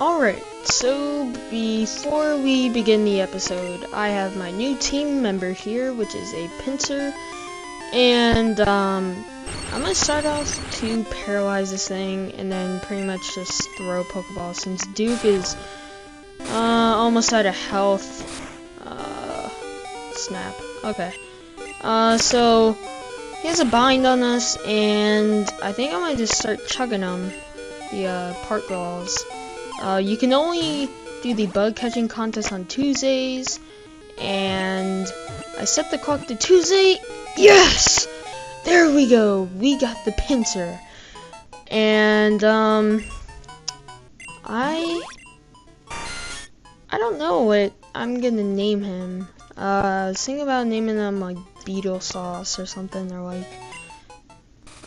Alright, so before we begin the episode, I have my new team member here, which is a pincer, and I'm gonna start off to paralyze this thing, and then pretty much just throw Pokeballs, since Duke is almost out of health. Snap. Okay. So he has a bind on us, and I think I might just start chugging him, the park balls. You can only do the bug catching contest on Tuesdays, and I set the clock to Tuesday. Yes! There we go. We got the pincer. And I don't know what I'm gonna name him. I was thinking about naming him like Beetle Sauce or something, or like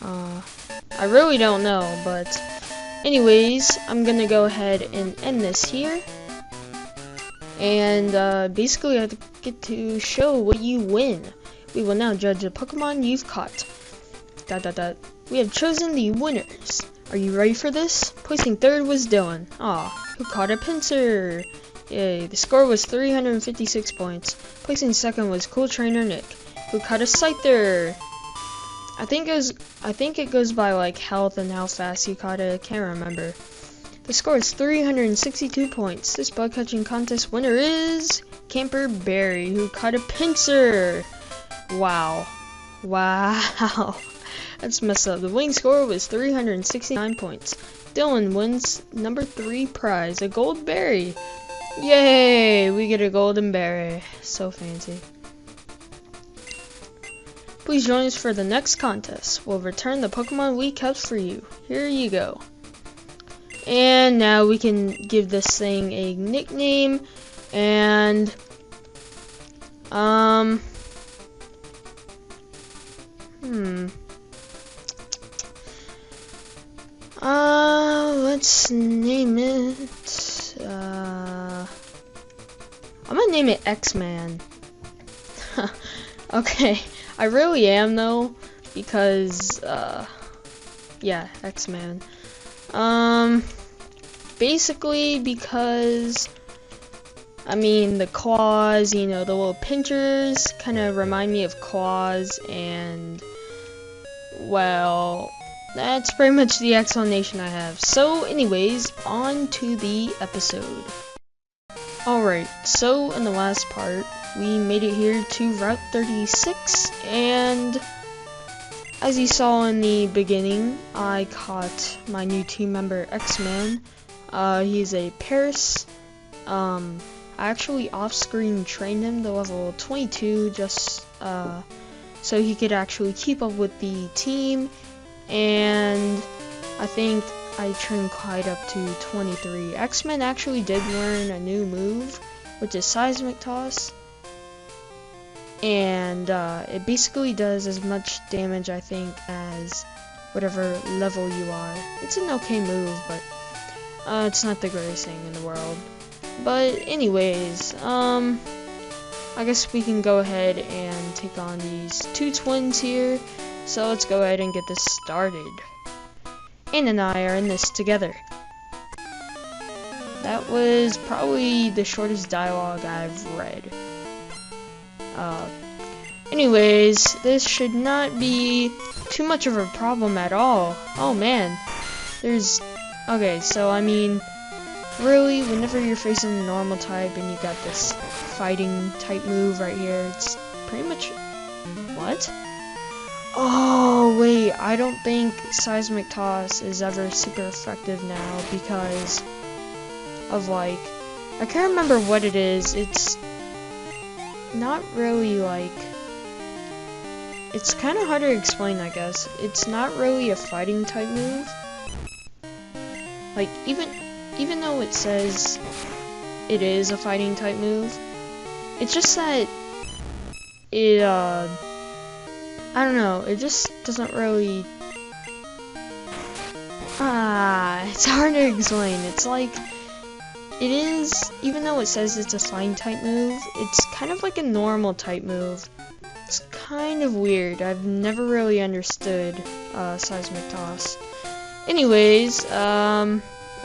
I really don't know, but anyways, I'm gonna go ahead and end this here. And basically I get to show what you win. We will now judge the Pokemon you've caught. ... We have chosen the winners. Are you ready for this? Placing third was Dylan. Who caught a pincer. Yay, the score was 356 points. Placing second was Cool Trainer Nick, who caught a Scyther. I think it goes by like health and how fast he caught it. I can't remember. The score is 362 points. This bug catching contest winner is Camper Barry, who caught a pincer. Wow. That's messed up. The winning score was 369 points. Dylan wins number 3 prize, a gold berry. Yay! We get a golden berry. So fancy. Please join us for the next contest. We'll return the Pokemon we kept for you. Here you go. And now we can give this thing a nickname. And let's name it. I'm gonna name it X-Man. Okay, I really am though, because yeah, X-Man. Basically because I mean the claws, you know, the little pinchers kind of remind me of claws, and well, that's pretty much the explanation I have. So anyways, on to the episode. Alright, so in the last part, we made it here to Route 36, and as you saw in the beginning, I caught my new team member, X-Man. He's a Paris. I actually off-screen trained him to level 22, just so he could actually keep up with the team, and I think I trained Clyde up to 23. X-Men actually did learn a new move, which is Seismic Toss, and it basically does as much damage, I think, as whatever level you are. It's an okay move, but it's not the greatest thing in the world. But anyways, I guess we can go ahead and take on these two twins here. So let's go ahead and get this started. Ann and I are in this together. That was probably the shortest dialogue I've read. Anyways, this should not be too much of a problem at all. Oh man, okay, so I mean, really, whenever you're facing a normal type and you got this fighting type move right here, it's pretty much, what? Oh wait, I don't think Seismic Toss is ever super effective now because of like, I can't remember what it is. It's not really like, it's kind of hard to explain, I guess. It's not really a fighting type move. Like, even though it says it is a fighting type move, it's just that it, I don't know, it just doesn't really, it's hard to explain. It's like, it is, even though it says it's a fighting type move, it's kind of like a normal type move. It's kind of weird. I've never really understood Seismic Toss. Anyways,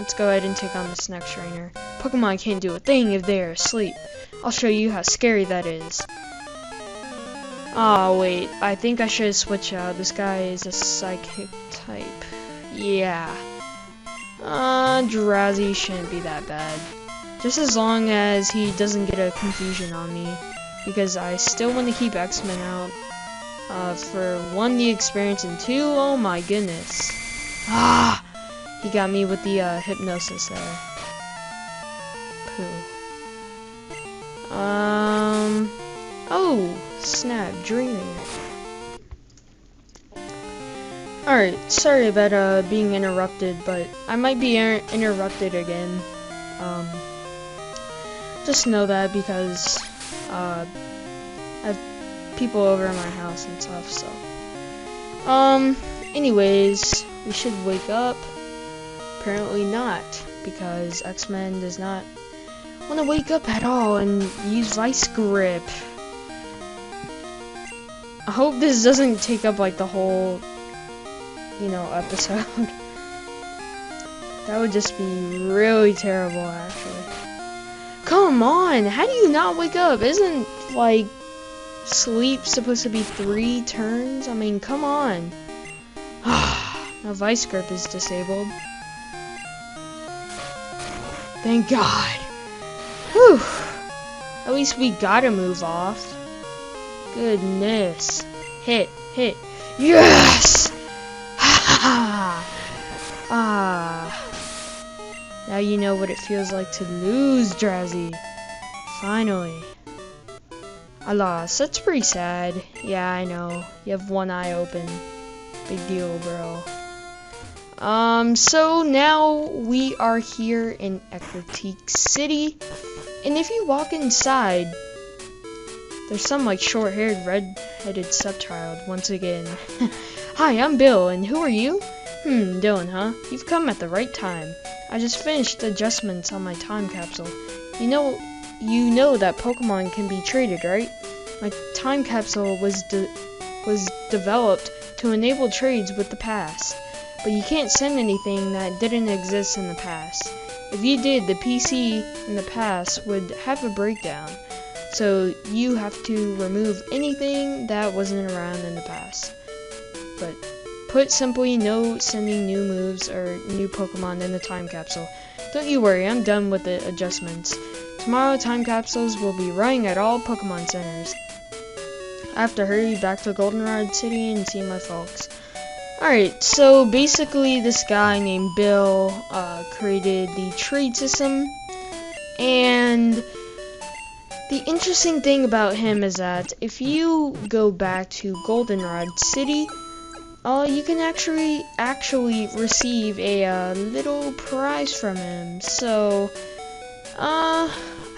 let's go ahead and take on this next trainer. Pokemon can't do a thing if they are asleep. I'll show you how scary that is. Oh wait, I think I should switch out. This guy is a psychic type. Yeah. Drowsy shouldn't be that bad. Just as long as he doesn't get a confusion on me. Because I still want to keep X-Men out. For 1, the experience, and 2, oh my goodness. He got me with the hypnosis there. Pooh. Oh, snap, dreaming. Alright, sorry about being interrupted, but I might be interrupted again. Just know that because I have people over at my house and stuff, so. Anyways, we should wake up. Apparently not, because X-Men does not want to wake up at all and use Vice Grip. I hope this doesn't take up like the whole, episode. That would just be really terrible, actually. Come on, how do you not wake up? Isn't like sleep supposed to be 3 turns? I mean, come on. Now Vice Grip is disabled. Thank God. Whew. At least we got a move off. Goodness. Hit. Yes! Now you know what it feels like to lose, Drowsy. Finally. I lost. That's pretty sad. Yeah, I know. You have one eye open. Big deal, bro. So now we are here in Ecruteak City. And if you walk inside, there's some like short-haired, red-headed sub-child once again. Hi, I'm Bill, and who are you? Dylan, huh? You've come at the right time. I just finished adjustments on my time capsule. You know that Pokemon can be traded, right? My time capsule was developed to enable trades with the past. But you can't send anything that didn't exist in the past. If you did, the PC in the past would have a breakdown. So you have to remove anything that wasn't around in the past. But put simply, no sending new moves or new Pokemon in the time capsule. Don't you worry, I'm done with the adjustments. Tomorrow, time capsules will be running at all Pokemon centers. I have to hurry back to Goldenrod City and see my folks. Alright, so basically this guy named Bill created the trade system, and the interesting thing about him is that if you go back to Goldenrod City, you can actually receive a little prize from him. So I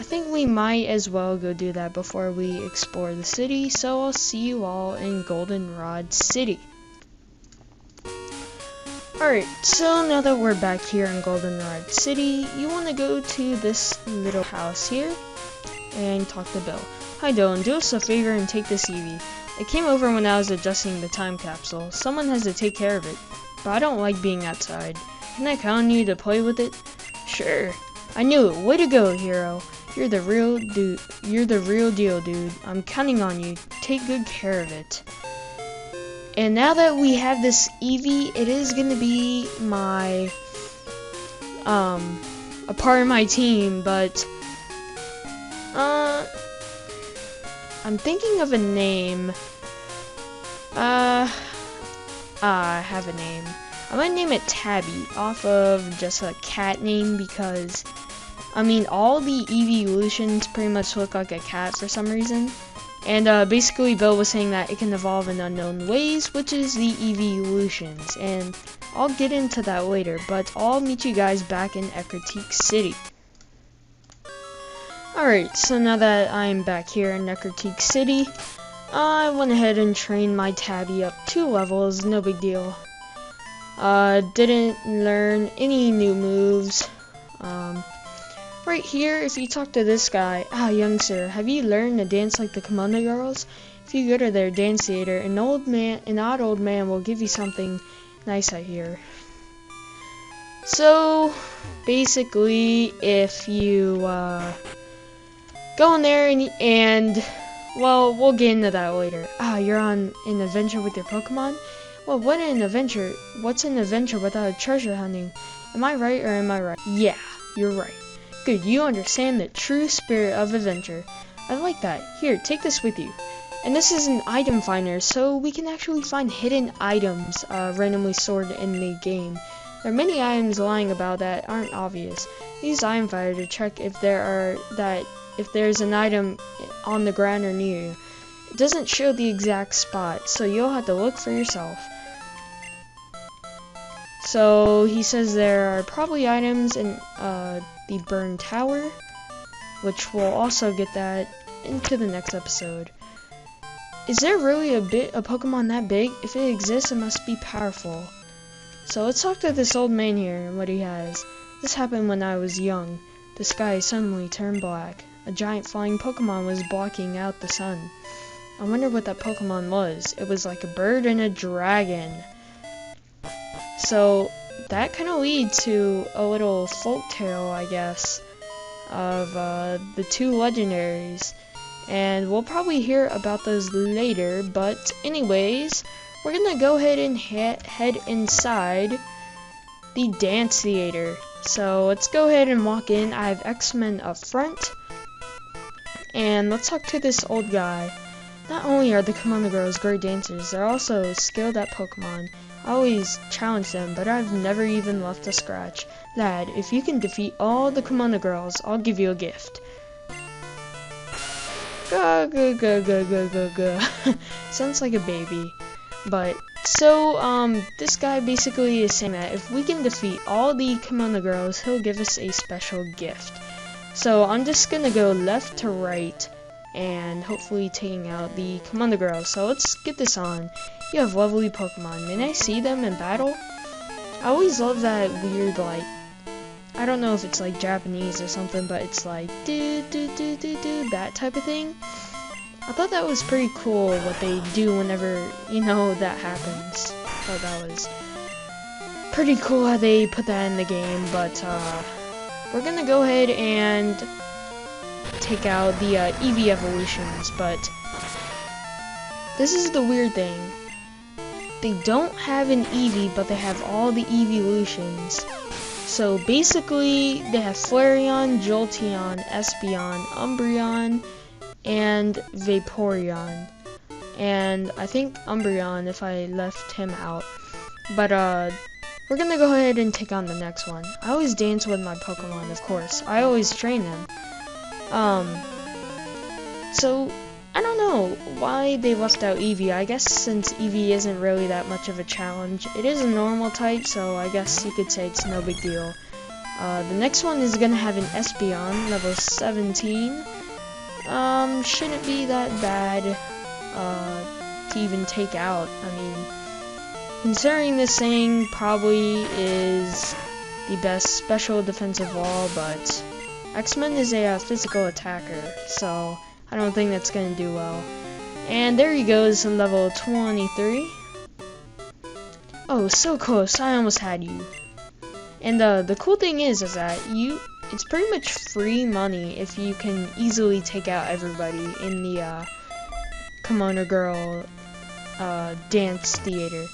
think we might as well go do that before we explore the city. So I'll see you all in Goldenrod City. Alright, so now that we're back here in Goldenrod City, you want to go to this little house here and talk to Bill. Hi Dylan, do us a favor and take this Eevee. It came over when I was adjusting the time capsule. Someone has to take care of it, but I don't like being outside. Can I count on you to play with it? Sure. I knew it. Way to go, hero. You're the real deal, dude. I'm counting on you. Take good care of it. And now that we have this Eevee, it is gonna be my a part of my team, but I'm thinking of a name. I have a name. I'm gonna name it Tabby off of just a cat name because I mean all the evolutions pretty much look like a cat for some reason. And basically Bill was saying that it can evolve in unknown ways, which is the evolutions, and I'll get into that later, but I'll meet you guys back in Ecruteak City. Alright, so now that I'm back here in Ecruteak City, I went ahead and trained my Tabby up 2 levels, no big deal. Didn't learn any new moves. Right here, if you talk to this guy, young sir, have you learned to dance like the Kimono Girls? If you go to their dance theater, an odd old man will give you something nice, I hear. So basically, if you go in there and well, we'll get into that later. You're on an adventure with your Pokemon? Well, what an adventure? What's an adventure without treasure hunting? Am I right or am I right? Yeah, you're right. Good, you understand the true spirit of adventure. I like that. Here, take this with you. And this is an item finder, so we can actually find hidden items randomly stored in the game. There are many items lying about that aren't obvious. Use item finder to check if there's an item on the ground or near you. It doesn't show the exact spot, so you'll have to look for yourself. So he says there are probably items in the burned tower, which we'll also get that into the next episode. Is there really a Pokemon that big? If it exists, it must be powerful. So let's talk to this old man here and what he has. This happened when I was young. The sky suddenly turned black. A giant flying Pokemon was blocking out the sun. I wonder what that Pokemon was. It was like a bird and a dragon. So that kind of leads to a little folk tale, I guess, of the two legendaries. And we'll probably hear about those later, but anyways, we're gonna go ahead and head inside the dance theater. So let's go ahead and walk in. I have X-Men up front, and let's talk to this old guy. Not only are the Komodo girls great dancers, they're also skilled at Pokemon. I always challenge them, but I've never even left a scratch. Lad, if you can defeat all the Komodo girls, I'll give you a gift. Go. Sounds like a baby. But, so, this guy basically is saying that if we can defeat all the Komodo girls, he'll give us a special gift. So, I'm just gonna go left to right, and hopefully taking out the Komodo girls. So, let's get this on. You have lovely Pokemon. May I see them in battle? I always love that weird, like, I don't know if it's like Japanese or something, but it's like do that type of thing. I thought that was pretty cool what they do whenever, that happens. I thought that was pretty cool how they put that in the game, but we're gonna go ahead and take out the Eevee evolutions, but this is the weird thing. They don't have an Eevee, but they have all the evolutions. So basically, they have Flareon, Jolteon, Espeon, Umbreon, and Vaporeon. And I think Umbreon, if I left him out. But we're gonna go ahead and take on the next one. I always dance with my Pokemon, of course. I always train them. So I don't know why they left out Eevee. I guess since Eevee isn't really that much of a challenge, it is a normal type, so I guess you could say it's no big deal. The next one is gonna have an Espeon, level 17. Shouldn't be that bad to even take out. I mean, considering this thing probably is the best special defensive wall, but X-Men is a physical attacker, so I don't think that's gonna do well. And there he goes, level 23. Oh, so close, I almost had you. And the cool thing is that it's pretty much free money if you can easily take out everybody in the Komodo Girl dance theater.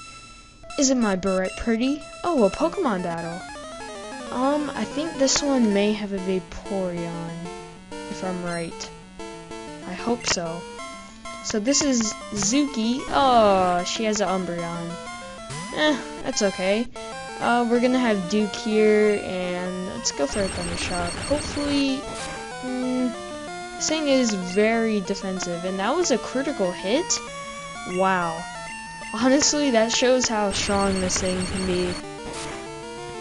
Isn't my beret pretty? Oh, a Pokemon battle. I think this one may have a Vaporeon, if I'm right. I hope so. So this is Zuki. Oh, she has an Umbreon. That's okay. We're gonna have Duke here, and let's go for a Thunder Shock. Hopefully, this thing is very defensive, and that was a critical hit? Wow. Honestly, that shows how strong this thing can be.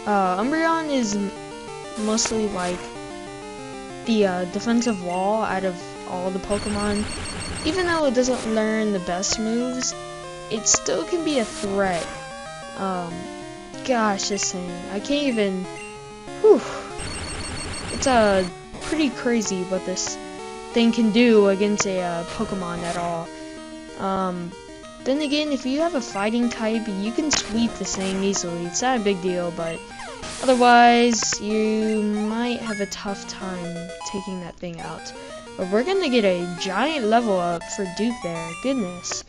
Umbreon is mostly like the defensive wall out of all the Pokemon. Even though it doesn't learn the best moves, it still can be a threat. Gosh, this thing, I can't even, it's pretty crazy what this thing can do against a Pokemon at all. Then again, if you have a fighting type, you can sweep this thing easily. It's not a big deal, but Otherwise, you might have a tough time taking that thing out. But we're gonna get a giant level up for Duke there. Goodness.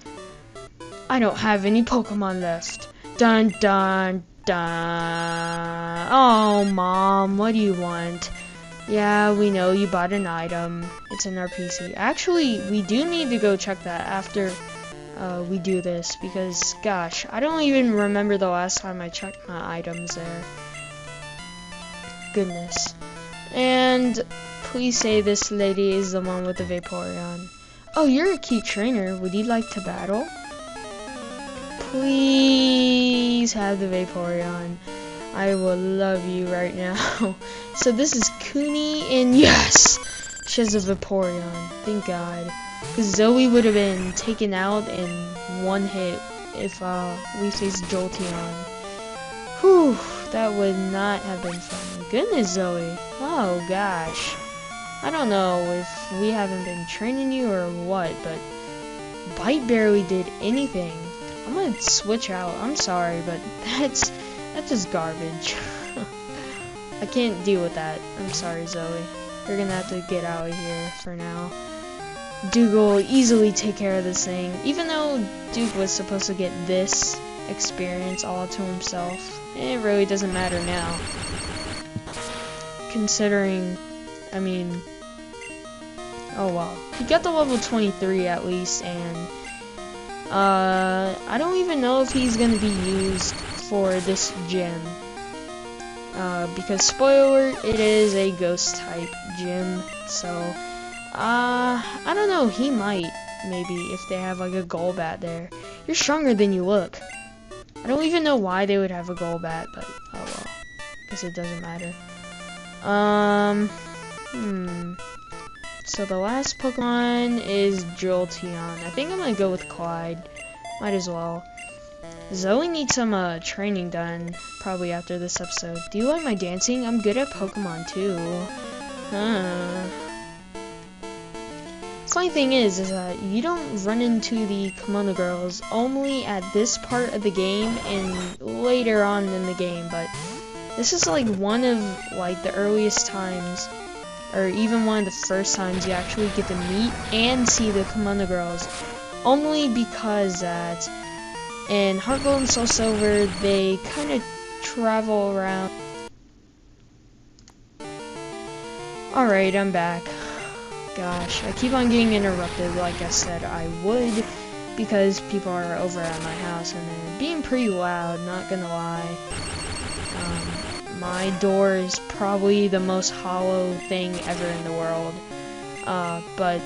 I don't have any Pokemon left. Dun dun dun. Oh, Mom, what do you want? Yeah, we know you bought an item. It's in our PC. Actually, we do need to go check that after we do this, because, gosh, I don't even remember the last time I checked my items there. Goodness. And please say this lady is the one with the Vaporeon. Oh, you're a cute trainer. Would you like to battle? Please have the Vaporeon. I will love you right now. So this is Kuni, and yes! She has a Vaporeon. Thank God. Because Zoe would have been taken out in one hit if we faced Jolteon. Whew, that would not have been fun. Goodness, Zoe. Oh, gosh. I don't know if we haven't been training you or what, but Bite barely did anything. I'm gonna switch out. I'm sorry, but that's just garbage. I can't deal with that. I'm sorry, Zoe. You're gonna have to get out of here for now. Duke will easily take care of this thing. Even though Duke was supposed to get this experience all to himself, it really doesn't matter now. Considering, I mean, oh well. He got the level 23 at least, and I don't even know if he's gonna be used for this gym. Because spoiler, it is a ghost type gym, so I don't know, he might, maybe, if they have like a Golbat there. You're stronger than you look. I don't even know why they would have a Golbat, but oh well, guess it doesn't matter. So the last Pokemon is Jolteon. I think I'm gonna go with Clyde. Might as well. Zoe needs some training done, probably after this episode. Do you like my dancing? I'm good at Pokemon too. Funny thing is that you don't run into the Kimono Girls only at this part of the game and later on in the game, but this is like one of like the earliest times, or even one of the first times you actually get to meet and see the Kimono Girls, only because that in Heart Gold and Soul Silver they kind of travel around. Alright, I'm back. Gosh, I keep on getting interrupted like I said I would, because people are over at my house and they're being pretty loud, not gonna lie. My door is probably the most hollow thing ever in the world. But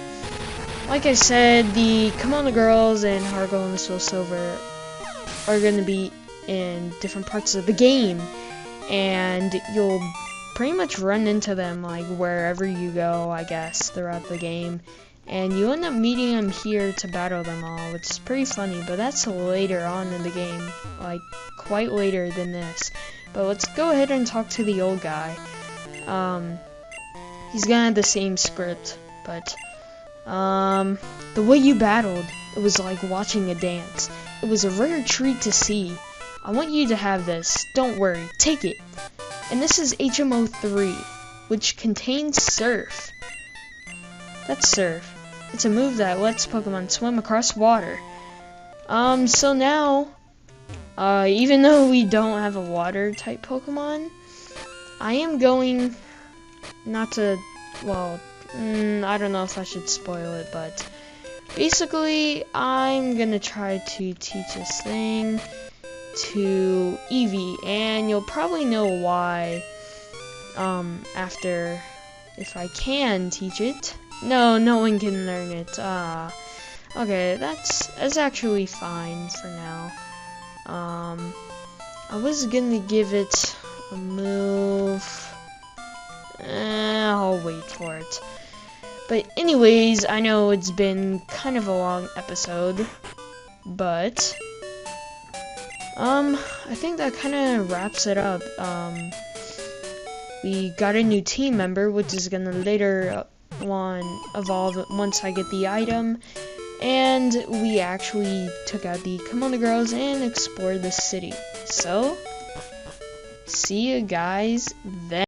like I said, the Kimono Girls and Heart Gold and Soul Silver are going to be in different parts of the game, and you'll pretty much run into them like wherever you go, I guess, throughout the game, and you end up meeting them here to battle them all, which is pretty funny, but that's later on in the game, like quite later than this. But let's go ahead and talk to the old guy. He's gonna have the same script, but the way you battled, it was like watching a dance. It was a rare treat to see. I want you to have this. Don't worry, take it. And this is HMO 3, which contains Surf. That's Surf. It's a move that lets Pokemon swim across water. So now, even though we don't have a water type Pokemon, I am going not to, well, I don't know if I should spoil it, but basically I'm gonna try to teach this thing to Eevee, and you'll probably know why after, if I can teach it. No one can learn it. Okay, that's actually fine for now. I was gonna give it a move. I'll wait for it. But anyways, I know it's been kind of a long episode, but I think that kind of wraps it up. We got a new team member, which is gonna later on evolve once I get the item, and we actually took out the Kimono Girls and explored the city. So see you guys then.